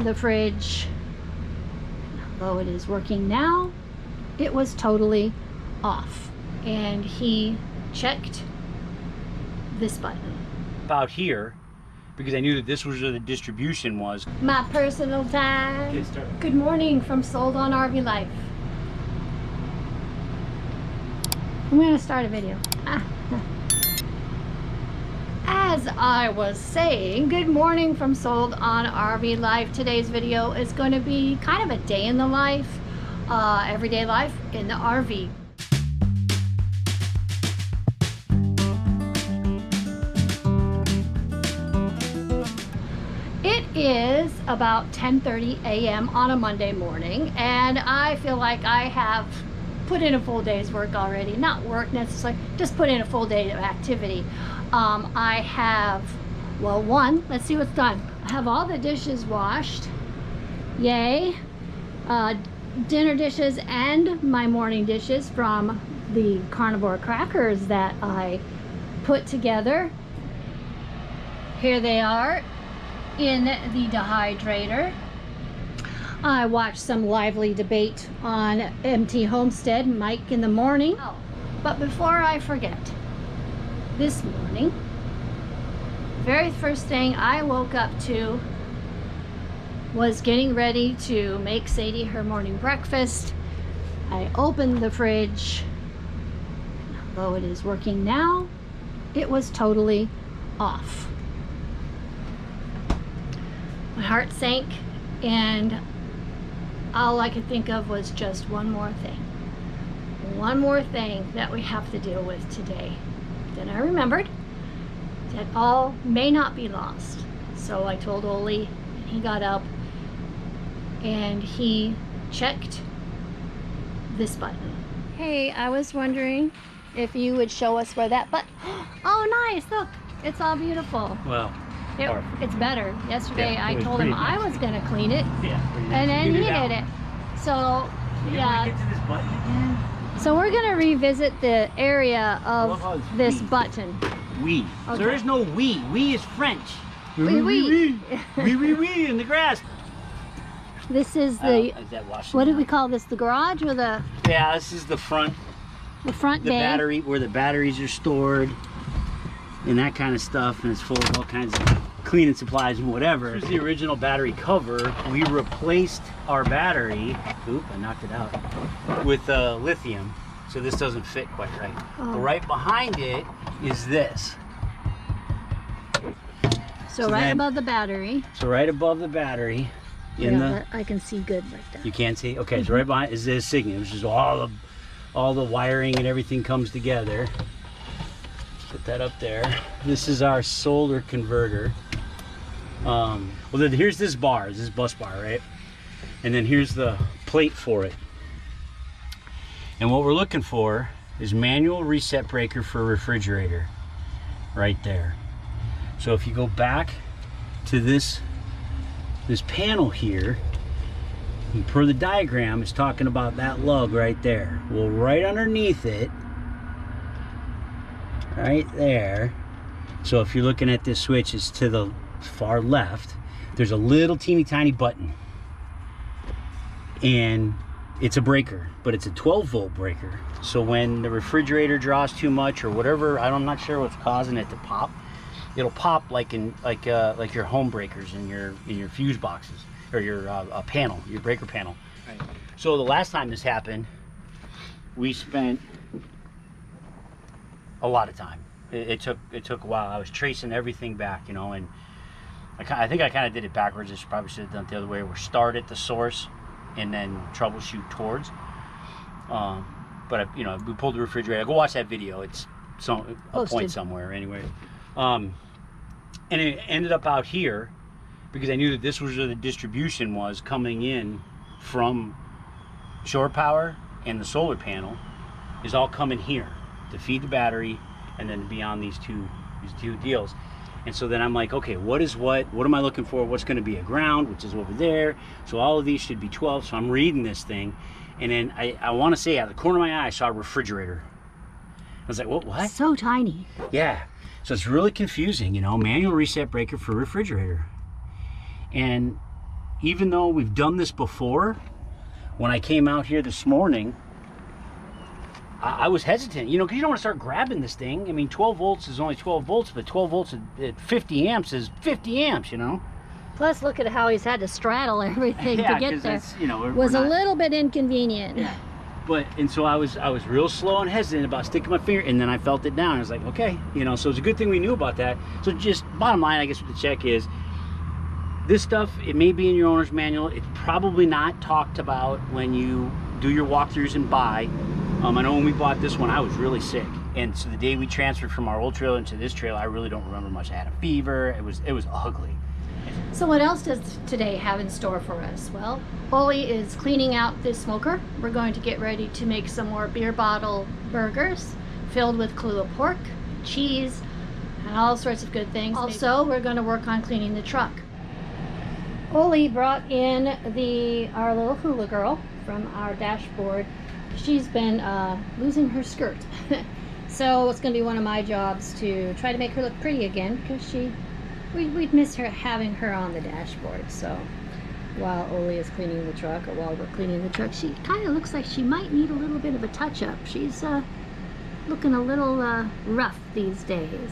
opened the fridge, although it is working now, it was totally off. And he checked this button. About here, because I knew that this was where the distribution was. My personal time. Good morning from Sold on RV Life. I'm gonna start a video. As I was saying, good morning from Sold on RV Life. Today's video is going to be kind of a day in the life, everyday life in the RV. It is about 10:30 a.m. on a Monday morning, and I feel like I have put in a full day's work already. Not work necessarily, just put in a full day of activity. I have, well, let's see what's done. I have all the dishes washed, yay. Dinner dishes and my morning dishes from the Carnivore Crackers that I put together. Here they are in the dehydrator. I watched some lively debate on MT Homestead, Mike in the morning. Oh, but before I forget, this morning, very first thing I woke up to was getting ready to make Sadie her morning breakfast. I opened the fridge, although it is working now, it was totally off. My heart sank, and all I could think of was just one more thing that we have to deal with today. Then I remembered that all may not be lost. So I told Olie, and he got up and he checked this button. Hey, I was wondering if you would show us where that button. Oh, nice, look, it's all beautiful. Well, it's better. Yesterday I told him I was gonna clean it, and then he did it. So yeah. Get to this button again? So we're gonna revisit the area of this button. Oui. Okay. There is no oui. Oui is French. Oui, oui. Oui in the grass. This is the, is that what do we call this? The garage or the? Yeah, this is the front. The front bay. The battery, where the batteries are stored, and that kind of stuff, and it's full of all kinds of cleaning supplies and whatever. Here's the original battery cover. We replaced our battery, oop, I knocked it out, with lithium, so this doesn't fit quite right. Oh. But right behind it is this. So right above the battery. So right above the battery, I can see good like that. You can't see? Okay, so right behind is this signet, which is all the wiring and everything comes together. Put that up there. This is our solar converter. Well, then here's this bar, this bus bar, right? And then here's the plate for it. And what we're looking for is manual reset breaker for refrigerator, right there. So if you go back to this panel here, and per the diagram, it's talking about that lug right there. Well, right underneath it, right there. So if you're looking at this switch, it's to the far left. There's a little teeny tiny button, and it's a breaker, but it's a 12-volt breaker. So when the refrigerator draws too much or whatever, I'm not sure what's causing it to pop. It'll pop like your home breakers in your fuse boxes, or your panel, your breaker panel. Right. So the last time this happened, we spent a lot of time. It took a while. I was tracing everything back, you know, and I think I kind of did it backwards. I probably should have done it the other way, where start at the source and then troubleshoot towards. But we pulled the refrigerator. Go watch that video. It's a point somewhere anyway. And it ended up out here because I knew that this was where the distribution was coming in from shore power, and the solar panel is all coming here to feed the battery and then beyond these two deals. And so then I'm like, okay, what am I looking for? What's going to be a ground, which is over there? So all of these should be 12. So I'm reading this thing, and then I want to say, out of the corner of my eye, I saw a refrigerator. I was like, what? So tiny. Yeah. So it's really confusing, you know, manual reset breaker for refrigerator. And even though we've done this before, when I came out here this morning, I was hesitant, you know, because you don't want to start grabbing this thing. I mean, 12 volts is only 12 volts, but 12 volts at 50 amps is 50 amps, you know. Plus, look at how he's had to straddle everything to get there. You know, was a little bit inconvenient. Yeah. But, and so I was real slow and hesitant about sticking my finger, and then I felt it down. I was like, okay, you know, so it's a good thing we knew about that. So just bottom line, I guess, with the check is, this stuff, it may be in your owner's manual. It's probably not talked about when you do your walkthroughs and buy. I know when we bought this one, I was really sick. And so the day we transferred from our old trailer into this trailer, I really don't remember much. I had a fever. It was ugly. So what else does today have in store for us? Well, Olie is cleaning out this smoker. We're going to get ready to make some more beer bottle burgers filled with Kahlua pork, cheese, and all sorts of good things. Also, we're going to work on cleaning the truck. Olie brought in our little hula girl from our dashboard. She's been losing her skirt. So it's going to be one of my jobs to try to make her look pretty again, because we'd miss her having her on the dashboard. So while Olie is cleaning the truck, or while we're cleaning the truck, she kind of looks like she might need a little bit of a touch-up. She's looking a little rough these days.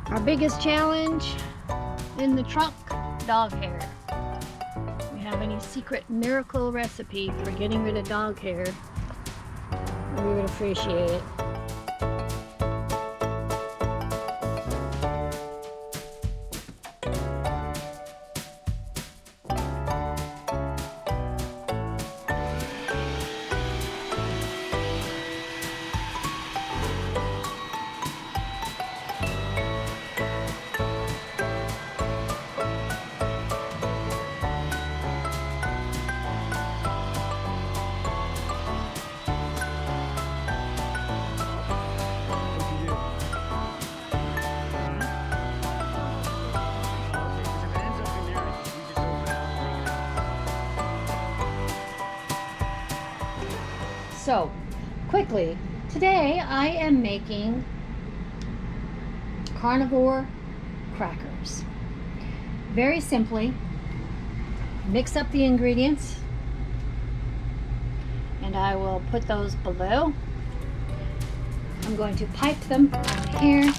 Our biggest challenge in the truck, dog hair. If we have any secret miracle recipe for getting rid of dog hair, we would appreciate it. So, quickly, today I am making carnivore crackers. Very simply, mix up the ingredients, and I will put those below. I'm going to pipe them down here,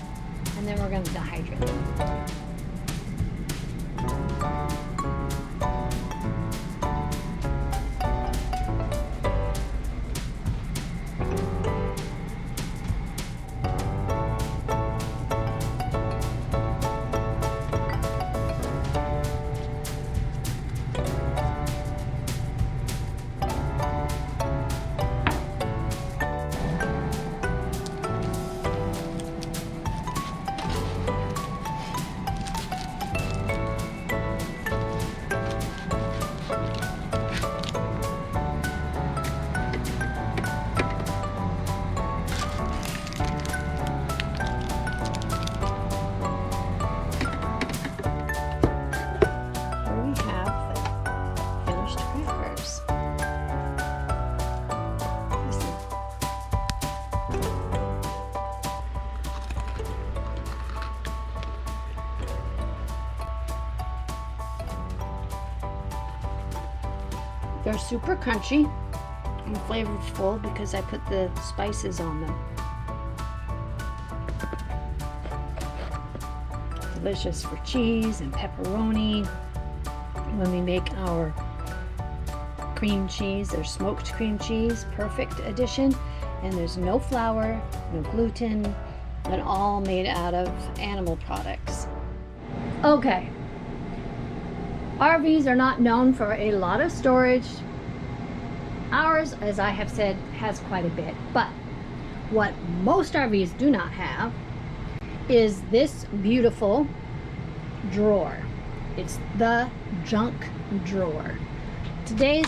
and then we're going to dehydrate them. They're super crunchy and flavorful because I put the spices on them. Delicious for cheese and pepperoni. When we make our cream cheese, there's smoked cream cheese, perfect addition. And there's no flour, no gluten, and all made out of animal products. Okay. RVs are not known for a lot of storage. Ours, as I have said, has quite a bit. But what most RVs do not have is this beautiful drawer. It's the junk drawer. Today's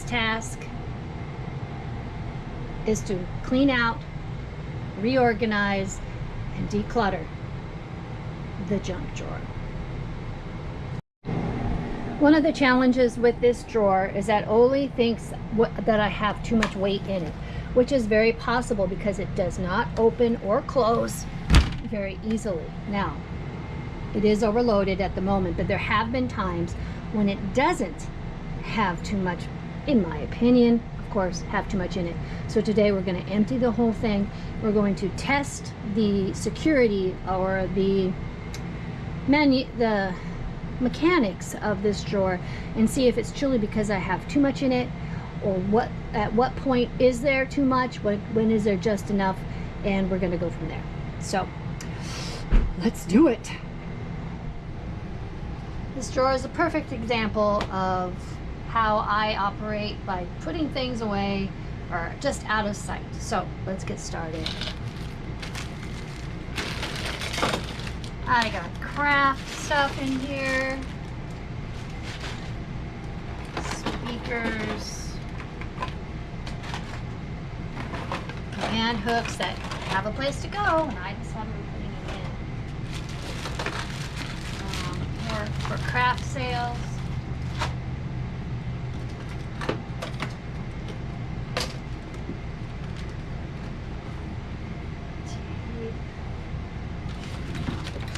task is to clean out, reorganize, and declutter the junk drawer. One of the challenges with this drawer is that Olie thinks that I have too much weight in it, which is very possible because it does not open or close very easily. Now, it is overloaded at the moment, but there have been times when it doesn't have too much, in my opinion, of course, have too much in it. So today we're going to empty the whole thing. We're going to test the security or the mechanics of this drawer and see if it's truly because I have too much in it, or at what point is there too much, when is there just enough, and we're going to go from there. So let's do it. This drawer is a perfect example of how I operate, by putting things away or just out of sight. So let's get started. I got craft stuff in here, speakers, and hooks that have a place to go, and I just haven't been putting it in. More for craft sales.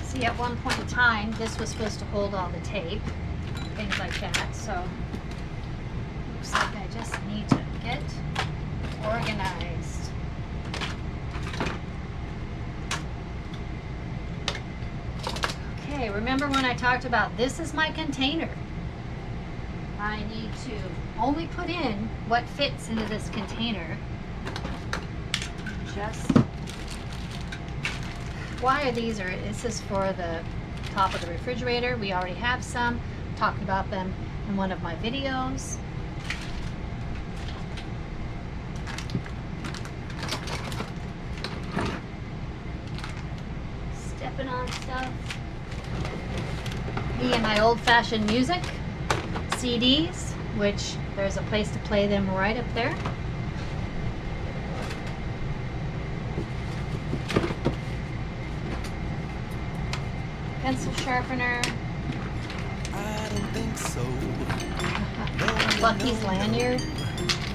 See, at one point in time, this was supposed to hold all the tape, things like that, so looks like I just need to get organized. Okay, remember when I talked about this is my container? I need to only put in what fits into this container. Just why are these? This is for the top of the refrigerator. We already have some. Talked about them in one of my videos. Stepping on stuff. Me and my old-fashioned music CDs, which there's a place to play them right up there. Pencil sharpener. I don't think so. Lucky's lanyard.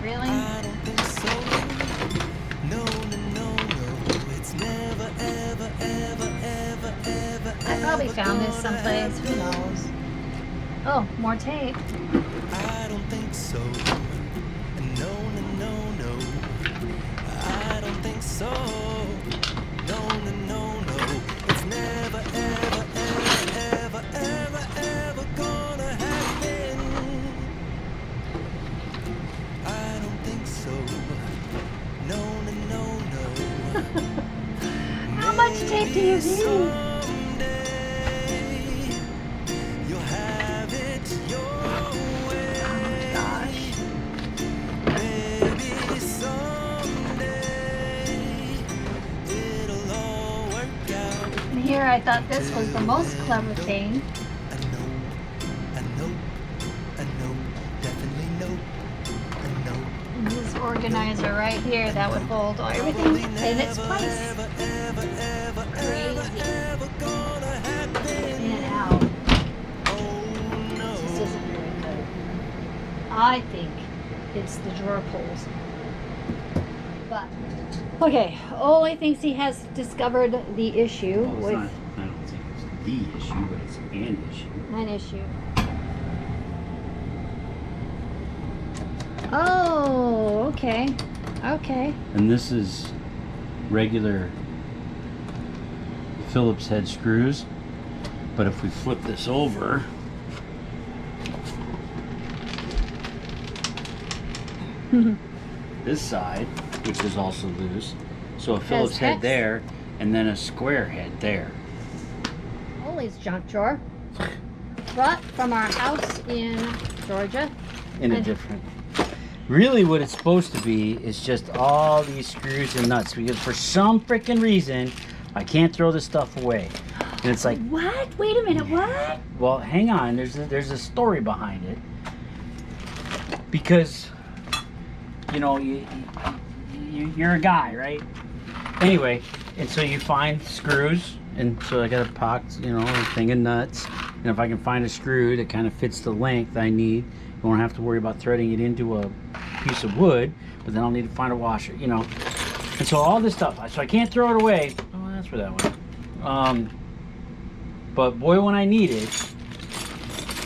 Really? I don't think so. No. It's never, ever, ever, ever, ever. I probably found this someplace. Who knows? Oh, more tape. I don't think so. No. I don't think so. No. It's never, ever, ever, ever, ever gonna happen. I don't think so. No. How much tape do you need? Someday you'll have it your way. Oh my gosh. Maybe someday it'll all work out. And here I thought this was the most clever thing. I know, definitely know. I know. And this organizer right here that would hold everything in its place. Crazy. In and out. This isn't very good. I think it's the drawer pulls. But, okay, Olie thinks he has discovered the issue with I don't think it's the issue, but it's an issue. an issue. Oh, okay. Okay. And this is regular Phillips head screws, but if we flip this over, this side, which is also loose, so a Phillips head hex. there, and then a square head there. Olie's junk drawer. Brought from our house in Georgia. In a And- different. Really, what it's supposed to be is just all these screws and nuts, because for some freaking reason, I can't throw this stuff away. And it's like, What? Wait a minute, what? well, hang on. There's a story behind it. Because, you know, you're a guy, right? Anyway, and so you find screws, and so I got a pocket, you know, a thing of nuts, And if I can find a screw that kind of fits the length I need, you won't have to worry about threading it into a piece of wood, but then I'll need to find a washer, you know. And so all this stuff, so I can't throw it away. Oh, that's where that went. But boy, when I need it,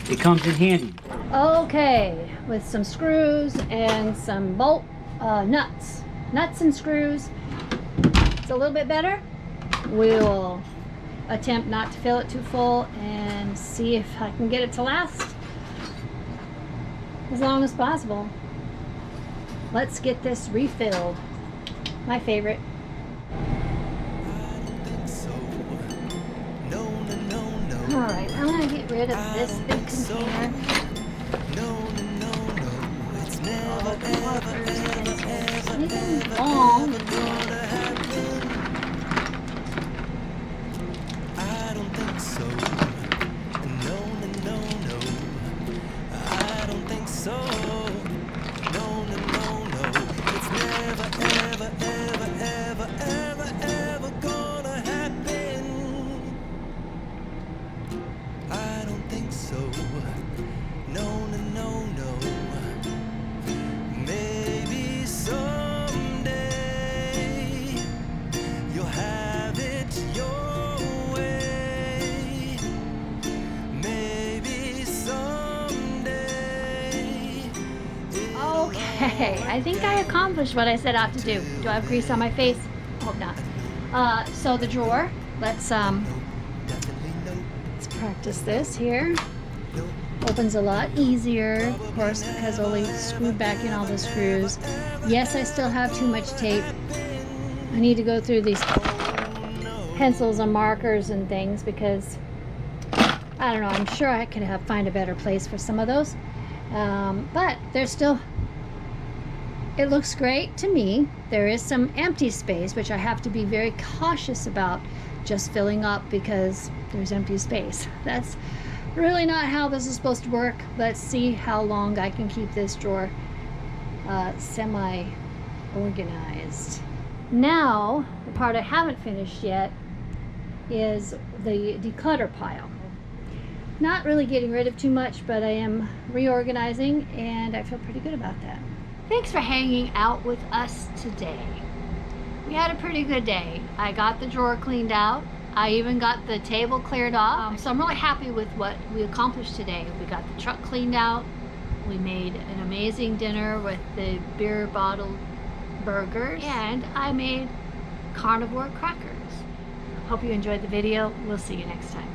it comes in handy. Okay, with some screws and some bolt nuts and screws, it's a little bit better. We'll attempt not to fill it too full and see if I can get it to last as long as possible. Let's get this refilled. My favorite. Alright, I'm going to get rid of this big container. Anything long. I don't think so. No, I don't think so. No, it's never, ever, ever, ever, ever, ever gonna happen. I don't think so. No. Maybe someday you'll have it your way. Maybe someday. Okay, I think I accomplished what I set out to do. Do I have grease on my face? Hope not. So the drawer, let's practice this here. Opens a lot easier, of course, because Olie screwed back in all the screws. Yes, I still have too much tape. I need to go through these pencils and markers and things because I don't know, I'm sure I could find a better place for some of those. But there's still, it looks great to me. There is some empty space, which I have to be very cautious about just filling up because there's empty space. That's really not how this is supposed to work. Let's see how long I can keep this drawer semi-organized. Now, the part I haven't finished yet is the declutter pile. Not really getting rid of too much, but I am reorganizing and I feel pretty good about that. Thanks for hanging out with us today. We had a pretty good day. I got the drawer cleaned out. I even got the table cleared off. So I'm really happy with what we accomplished today. We got the truck cleaned out. We made an amazing dinner with the beer bottle burgers. And I made carnivore crackers. Hope you enjoyed the video. We'll see you next time.